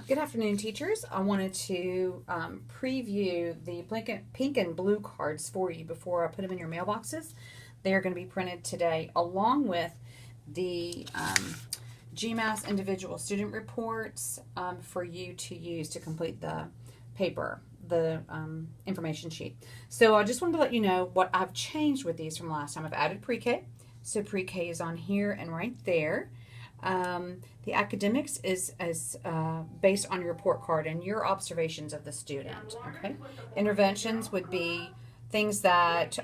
Good afternoon, teachers. I wanted to preview the pink and blue cards for you before I put them in your mailboxes. They are going to be printed today, along with the GMAS individual student reports for you to use to complete the paper, the information sheet. So I just wanted to let you know what I've changed with these from last time. I've added pre-K. So pre-K is on here and right there. The academics is based on your report card and your observations of the student. Okay, interventions would be things that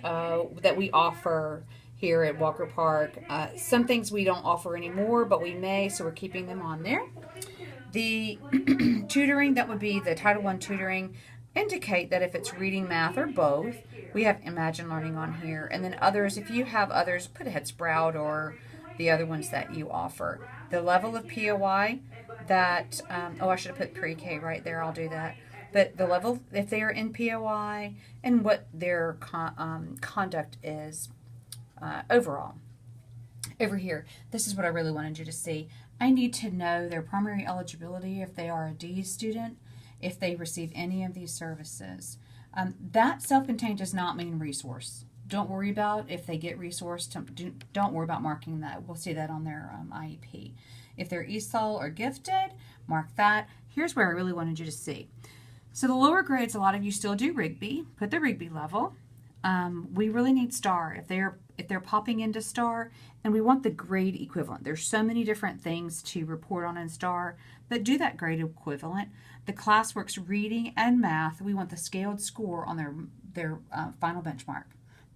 we offer here at Walker Park. Some things we don't offer anymore, but we may, so we're keeping them on there. The tutoring, that would be the Title I tutoring, indicate that if it's reading, math, or both. We have Imagine Learning on here. And then others, if you have others, put a Head Sprout or the other ones that you offer. The level of POI that, I should have put pre-K right there. I'll do that. But the level, if they are in POI, and what their conduct is overall. Over here, this is what I really wanted you to see. I need to know their primary eligibility if they are a D student, if they receive any of these services. That self-contained does not mean resource. Don't worry about if they get resource. Don't worry about marking that. We'll see that on their IEP. If they're ESOL or gifted, mark that. Here's where I really wanted you to see. So the lower grades, a lot of you still do Rigby. Put the Rigby level. We really need STAR if they're popping into STAR, and we want the grade equivalent. There's so many different things to report on in STAR, but do that grade equivalent. The classwork's reading and math, we want the scaled score on their final benchmark.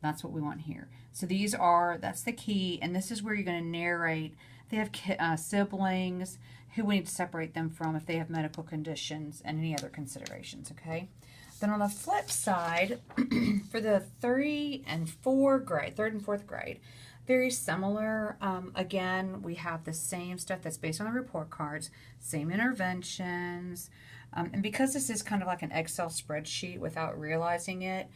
That's what we want here. So that's the key, and this is where you're going to narrate. They have siblings, who we need to separate them from if they have medical conditions and any other considerations, okay? Then on the flip side, for the third and fourth grade, very similar. Again, we have the same stuff that's based on the report cards, same interventions. And because this is kind of like an Excel spreadsheet without realizing it,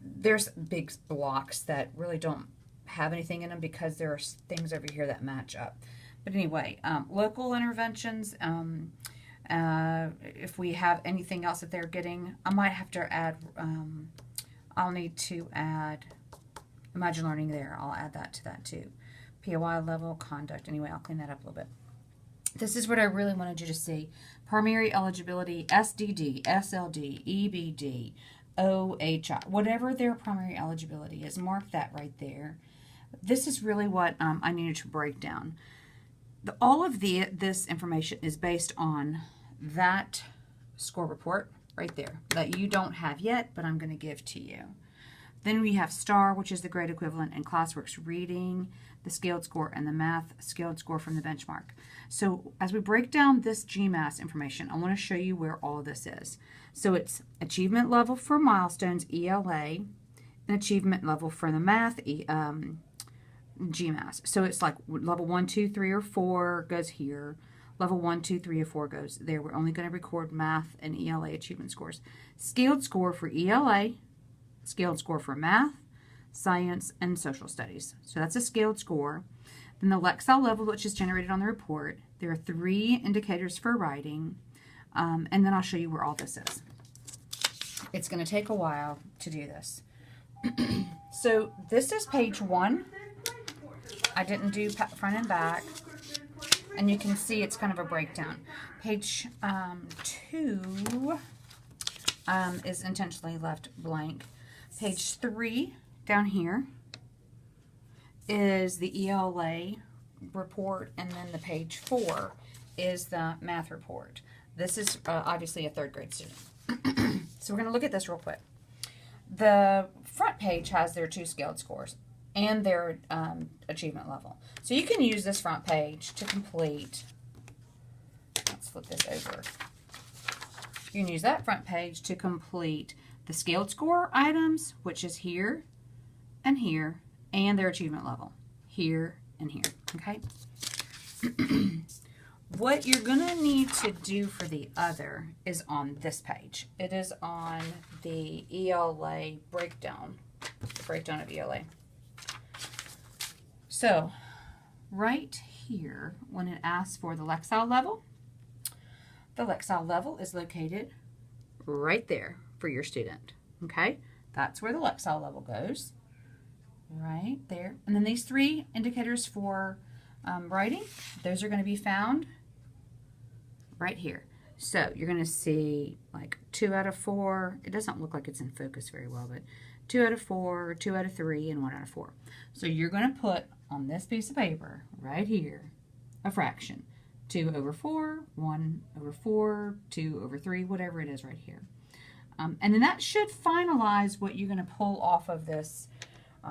there's big blocks that really don't have anything in them because there are things over here that match up. But anyway, local interventions, if we have anything else that they're getting, I might have to add, I'll need to add Imagine Learning there. I'll add that to that too. POI level, conduct. Anyway, I'll clean that up a little bit. This is what I really wanted you to see. Primary eligibility, SDD, SLD, EBD, OHI, whatever their primary eligibility is, mark that right there. This is really what I needed to break down. All of this information is based on that score report right there that you don't have yet, but I'm going to give to you. Then we have STAR, which is the grade equivalent, and classwork's reading, the scaled score, and the math scaled score from the benchmark. So as we break down this GMAS information, I want to show you where all this is. So it's achievement level for milestones, ELA, and achievement level for the math, GMAS. So it's like level 1, 2, 3, or 4 goes here. Level 1, 2, 3, or 4 goes there. We're only going to record math and ELA achievement scores. Scaled score for ELA, scaled score for math, science, and social studies. So that's a scaled score. Then the Lexile level, which is generated on the report. There are 3 indicators for writing. And then I'll show you where all this is. It's going to take a while to do this. So this is page 1. I didn't do front and back. And you can see it's kind of a breakdown. Page 2 is intentionally left blank. Page 3 down here is the ELA report, and then the page 4 is the math report. This is obviously a 3rd grade student. So we're going to look at this real quick. The front page has their 2 scaled scores and their achievement level. So you can use this front page to complete. Let's flip this over. You can use that front page to complete the scaled score items, which is here, and their achievement level, here and here, okay? What you're going to need to do for the other is on this page. It is on the ELA breakdown, the breakdown of ELA. So right here, when it asks for the Lexile level, the Lexile level is located right there for your student. Okay, that's where the Lexile level goes, right there. And then these 3 indicators for writing, those are going to be found right here. So you're going to see like 2 out of 4. It doesn't look like it's in focus very well, but 2 out of 4, 2 out of 3, and 1 out of 4. So you're going to put on this piece of paper right here a fraction. 2 over 4, 1 over 4, 2 over 3, whatever it is right here. And then that should finalize what you're going to pull off of this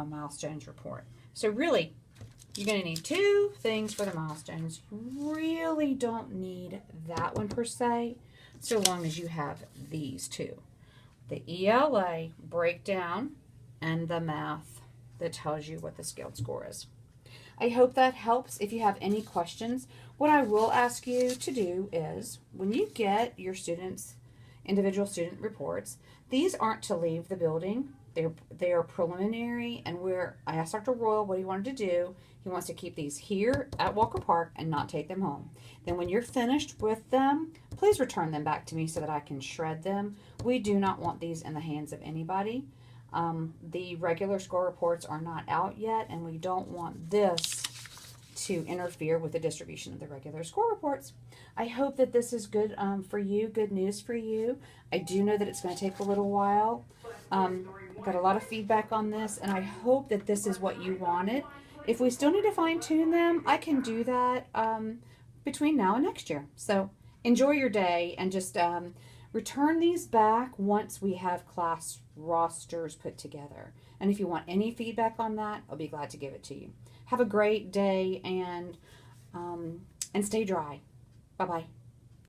milestones report. So really, you're going to need 2 things for the milestones. You really don't need that one per se, so long as you have these 2. The ELA breakdown and the math that tells you what the scaled score is. I hope that helps. If you have any questions, what I will ask you to do is when you get your students' individual student reports, these aren't to leave the building. They are preliminary, and I asked Dr. Royal what he wanted to do. He wants to keep these here at Walker Park and not take them home. Then when you're finished with them, please return them back to me so that I can shred them. We do not want these in the hands of anybody. The regular score reports are not out yet, and we don't want this to interfere with the distribution of the regular score reports. I hope that this is good for you, good news for you. I do know that it's going to take a little while. Got a lot of feedback on this, and I hope that this is what you wanted. If we still need to fine-tune them, I can do that between now and next year. So enjoy your day, and just return these back once we have class rosters put together. And if you want any feedback on that, I'll be glad to give it to you. Have a great day, and stay dry. Bye-bye.